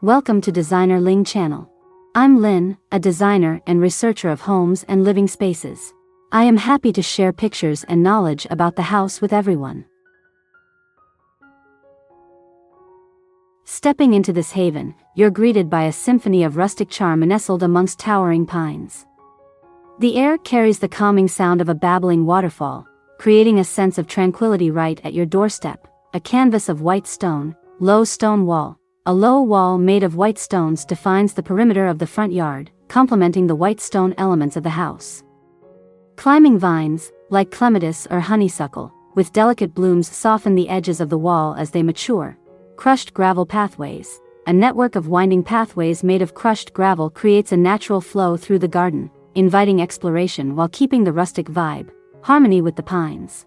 Welcome to Designer Ling channel. I'm Lin, a designer and researcher of homes and living spaces. I am happy to share pictures and knowledge about the house with everyone. Stepping into this haven, you're greeted by a symphony of rustic charm nestled amongst towering pines. The air carries the calming sound of a babbling waterfall, creating a sense of tranquility right at your doorstep. A canvas of white stone, low stone wall. A low wall made of white stones defines the perimeter of the front yard, complementing the white stone elements of the house. Climbing vines, like clematis or honeysuckle, with delicate blooms soften the edges of the wall as they mature. Crushed gravel pathways. A network of winding pathways made of crushed gravel creates a natural flow through the garden, inviting exploration while keeping the rustic vibe, harmony with the pines.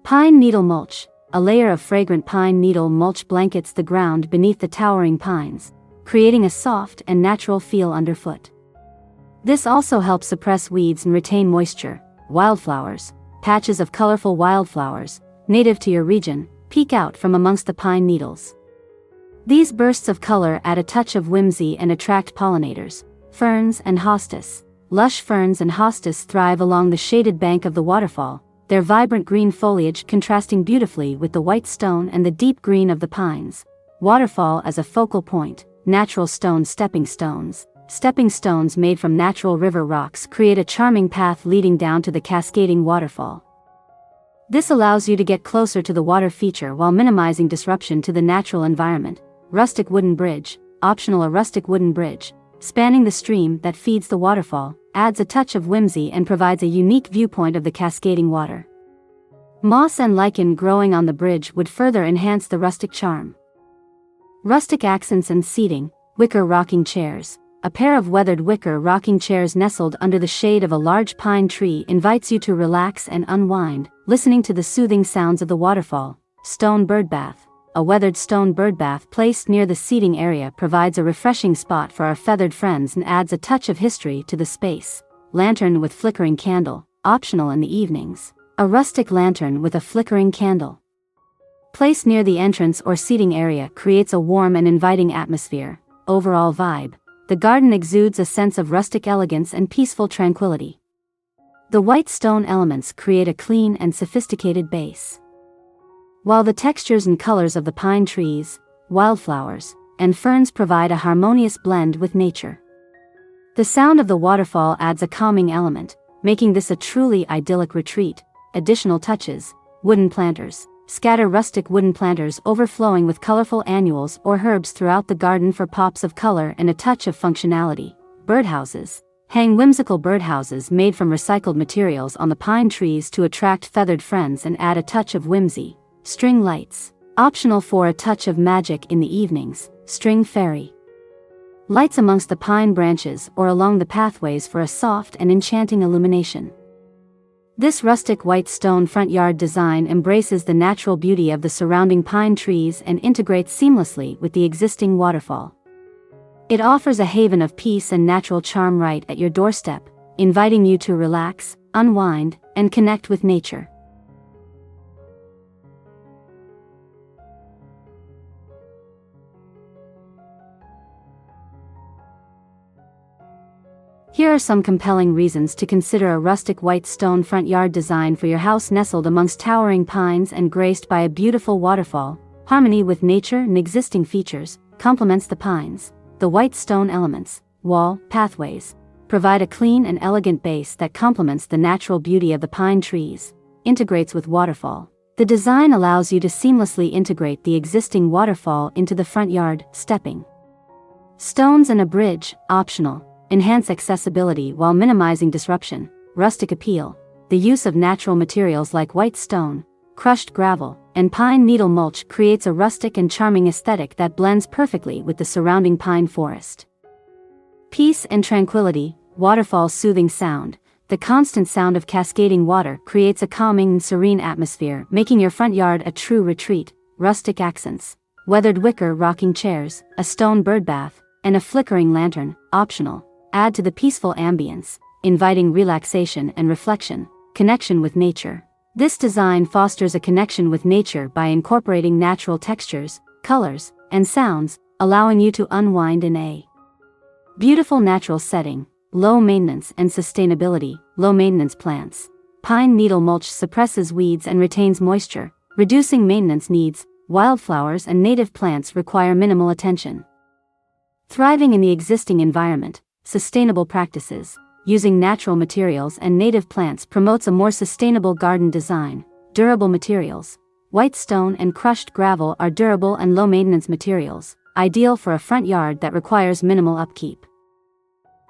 Pine needle mulch. A layer of fragrant pine needle mulch blankets the ground beneath the towering pines, creating a soft and natural feel underfoot. This also helps suppress weeds and retain moisture. Wildflowers. Patches of colorful wildflowers, native to your region, peek out from amongst the pine needles. These bursts of color add a touch of whimsy and attract pollinators. Ferns and hostas. Lush ferns and hostas thrive along the shaded bank of the waterfall, their vibrant green foliage contrasting beautifully with the white stone and the deep green of the pines. Waterfall as a focal point. Natural stone stepping stones. Stepping stones made from natural river rocks create a charming path leading down to the cascading waterfall. This allows you to get closer to the water feature while minimizing disruption to the natural environment. Rustic wooden bridge. Optional. A rustic wooden bridge, spanning the stream that feeds the waterfall, adds a touch of whimsy and provides a unique viewpoint of the cascading water. Moss and lichen growing on the bridge would further enhance the rustic charm. Rustic accents and seating. Wicker rocking chairs. A pair of weathered wicker rocking chairs nestled under the shade of a large pine tree invites you to relax and unwind, listening to the soothing sounds of the waterfall. Stone bird bath. A weathered stone bird bath placed near the seating area provides a refreshing spot for our feathered friends and adds a touch of history to the space. Lantern with flickering candle, optional in the evenings. A rustic lantern with a flickering candle, placed near the entrance or seating area, creates a warm and inviting atmosphere. Overall vibe. The garden exudes a sense of rustic elegance and peaceful tranquility. The white stone elements create a clean and sophisticated base, while the textures and colors of the pine trees, wildflowers, and ferns provide a harmonious blend with nature. The sound of the waterfall adds a calming element, making this a truly idyllic retreat. Additional touches. Wooden planters. Scatter rustic wooden planters overflowing with colorful annuals or herbs throughout the garden for pops of color and a touch of functionality. Birdhouses. Hang whimsical birdhouses made from recycled materials on the pine trees to attract feathered friends and add a touch of whimsy. String lights. Optional for a touch of magic in the evenings. String fairy lights amongst the pine branches or along the pathways for a soft and enchanting illumination. This rustic white stone front yard design embraces the natural beauty of the surrounding pine trees and integrates seamlessly with the existing waterfall. It offers a haven of peace and natural charm right at your doorstep, inviting you to relax, unwind, and connect with nature. Here are some compelling reasons to consider a rustic white stone front yard design for your house nestled amongst towering pines and graced by a beautiful waterfall. Harmony with nature and existing features, complements the pines. The white stone elements, wall, pathways, provide a clean and elegant base that complements the natural beauty of the pine trees. Integrates with waterfall. The design allows you to seamlessly integrate the existing waterfall into the front yard. Stepping stones and a bridge, optional. Enhance accessibility while minimizing disruption. Rustic appeal. The use of natural materials like white stone, crushed gravel, and pine needle mulch creates a rustic and charming aesthetic that blends perfectly with the surrounding pine forest. Peace and tranquility. Waterfall soothing sound. The constant sound of cascading water creates a calming and serene atmosphere, making your front yard a true retreat. Rustic accents. Weathered wicker rocking chairs, a stone bird bath, and a flickering lantern, optional, add to the peaceful ambience, inviting relaxation and reflection. Connection with nature. This design fosters a connection with nature by incorporating natural textures, colors, and sounds, allowing you to unwind in a beautiful natural setting. Low maintenance and sustainability. Low maintenance plants. Pine needle mulch suppresses weeds and retains moisture, reducing maintenance needs. Wildflowers and native plants require minimal attention. Thriving in the existing environment. Sustainable practices. Using natural materials and native plants promotes a more sustainable garden design. Durable materials. White stone and crushed gravel are durable and low-maintenance materials, ideal for a front yard that requires minimal upkeep.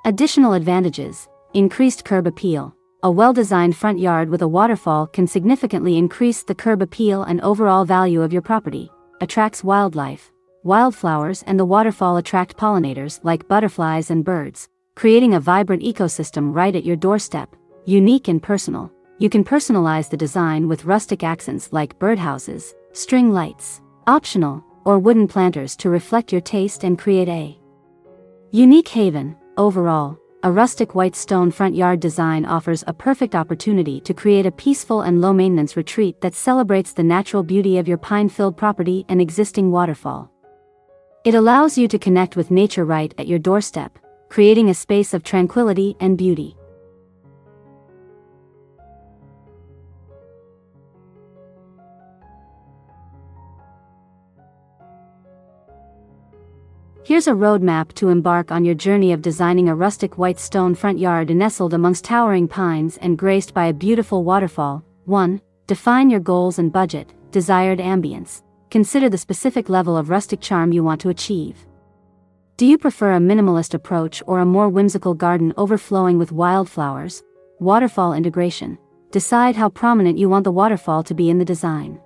Additional advantages. Increased curb appeal. A well-designed front yard with a waterfall can significantly increase the curb appeal and overall value of your property. Attracts wildlife. Wildflowers and the waterfall attract pollinators like butterflies and birds, creating a vibrant ecosystem right at your doorstep. Unique and personal. You can personalize the design with rustic accents like birdhouses, string lights, optional, or wooden planters to reflect your taste and create a unique haven. Overall, a rustic white stone front yard design offers a perfect opportunity to create a peaceful and low-maintenance retreat that celebrates the natural beauty of your pine-filled property and existing waterfall. It allows you to connect with nature right at your doorstep, creating a space of tranquility and beauty. Here's a roadmap to embark on your journey of designing a rustic white stone front yard nestled amongst towering pines and graced by a beautiful waterfall. 1. Define your goals and budget. Desired ambience. Consider the specific level of rustic charm you want to achieve. Do you prefer a minimalist approach or a more whimsical garden overflowing with wildflowers? Waterfall integration. Decide how prominent you want the waterfall to be in the design.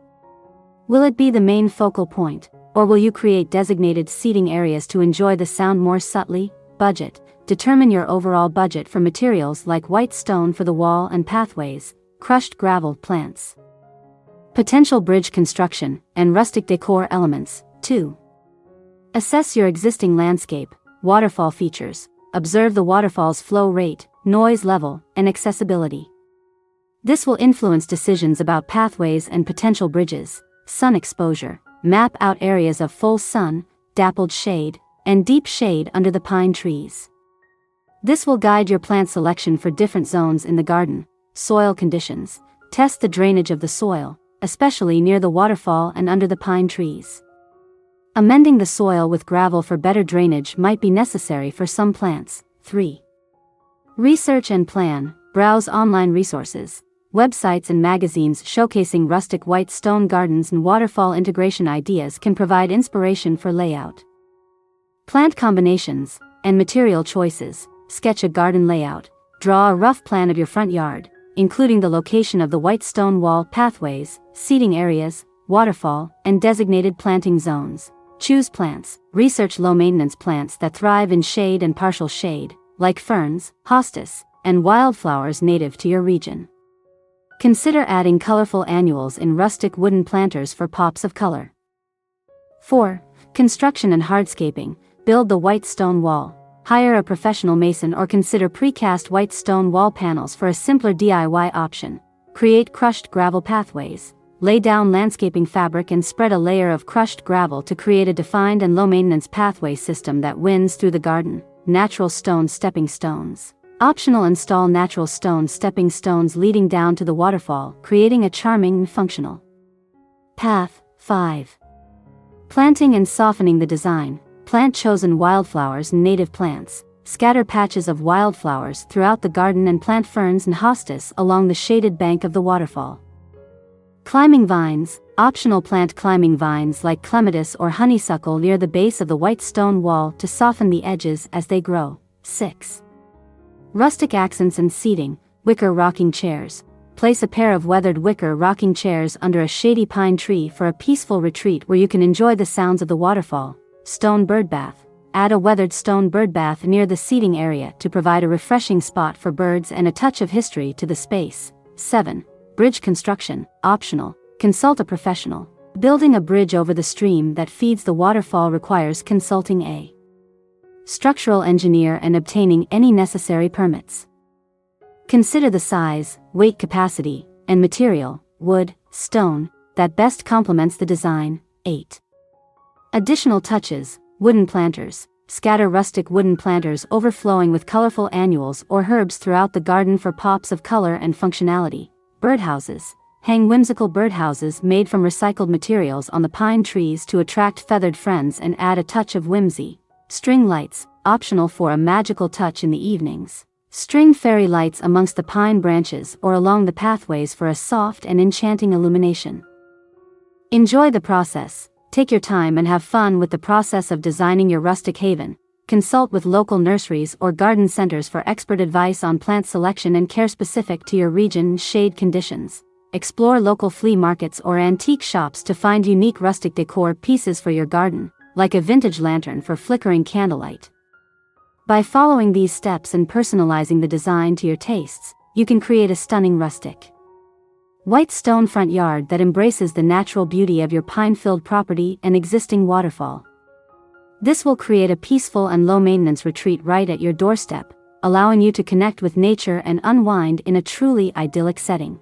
Will it be the main focal point, or will you create designated seating areas to enjoy the sound more subtly? Budget. Determine your overall budget for materials like white stone for the wall and pathways, crushed gravel plants, potential bridge construction, and rustic decor elements. 2. Assess your existing landscape. Waterfall features. Observe the waterfall's flow rate, noise level, and accessibility. This will influence decisions about pathways and potential bridges. Sun exposure. Map out areas of full sun, dappled shade, and deep shade under the pine trees. This will guide your plant selection for different zones in the garden. Soil conditions. Test the drainage of the soil, especially near the waterfall and under the pine trees. Amending the soil with gravel for better drainage might be necessary for some plants. 3. Research and plan. Browse online resources, websites and magazines showcasing rustic white stone gardens and waterfall integration ideas can provide inspiration for layout, plant combinations, and material choices. Sketch a garden layout. Draw a rough plan of your front yard, including the location of the white stone wall, pathways, seating areas, waterfall, and designated planting zones. Choose plants. Research low-maintenance plants that thrive in shade and partial shade, like ferns, hostas, and wildflowers native to your region. Consider adding colorful annuals in rustic wooden planters for pops of color. 4. Construction and hardscaping. Build the white stone wall. Hire a professional mason or consider precast white stone wall panels for a simpler DIY option. Create crushed gravel pathways. Lay down landscaping fabric and spread a layer of crushed gravel to create a defined and low-maintenance pathway system that winds through the garden. Natural stone stepping stones. Optional, install natural stone stepping stones leading down to the waterfall, creating a charming and functional path. 5. Planting and softening the design. Plant chosen wildflowers and native plants. Scatter patches of wildflowers throughout the garden and plant ferns and hostas along the shaded bank of the waterfall. Climbing vines. Optional, plant climbing vines like clematis or honeysuckle near the base of the white stone wall to soften the edges as they grow. 6. Rustic accents and seating. Wicker rocking chairs. Place a pair of weathered wicker rocking chairs under a shady pine tree for a peaceful retreat where you can enjoy the sounds of the waterfall. Stone bird bath. Add a weathered stone bird bath near the seating area to provide a refreshing spot for birds and a touch of history to the space. 7. Bridge construction. Optional. Consult a professional. Building a bridge over the stream that feeds the waterfall requires consulting a structural engineer and obtaining any necessary permits. Consider the size, weight capacity, and material, wood, stone, that best complements the design. 8. Additional touches. Wooden planters. Scatter rustic wooden planters overflowing with colorful annuals or herbs throughout the garden for pops of color and functionality. Birdhouses. Hang whimsical birdhouses made from recycled materials on the pine trees to attract feathered friends and add a touch of whimsy. String lights, optional for a magical touch in the evenings. String fairy lights amongst the pine branches or along the pathways for a soft and enchanting illumination. Enjoy the process. Take your time and have fun with the process of designing your rustic haven. Consult with local nurseries or garden centers for expert advice on plant selection and care specific to your region's shade conditions. Explore local flea markets or antique shops to find unique rustic decor pieces for your garden, like a vintage lantern for flickering candlelight. By following these steps and personalizing the design to your tastes, you can create a stunning rustic white stone front yard that embraces the natural beauty of your pine-filled property and existing waterfall. This will create a peaceful and low-maintenance retreat right at your doorstep, allowing you to connect with nature and unwind in a truly idyllic setting.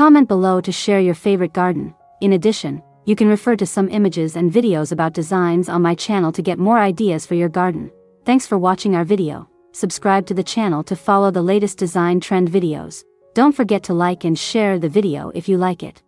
Comment below to share your favorite garden. In addition, you can refer to some images and videos about designs on my channel to get more ideas for your garden. Thanks for watching our video. Subscribe to the channel to follow the latest design trend videos. Don't forget to like and share the video if you like it.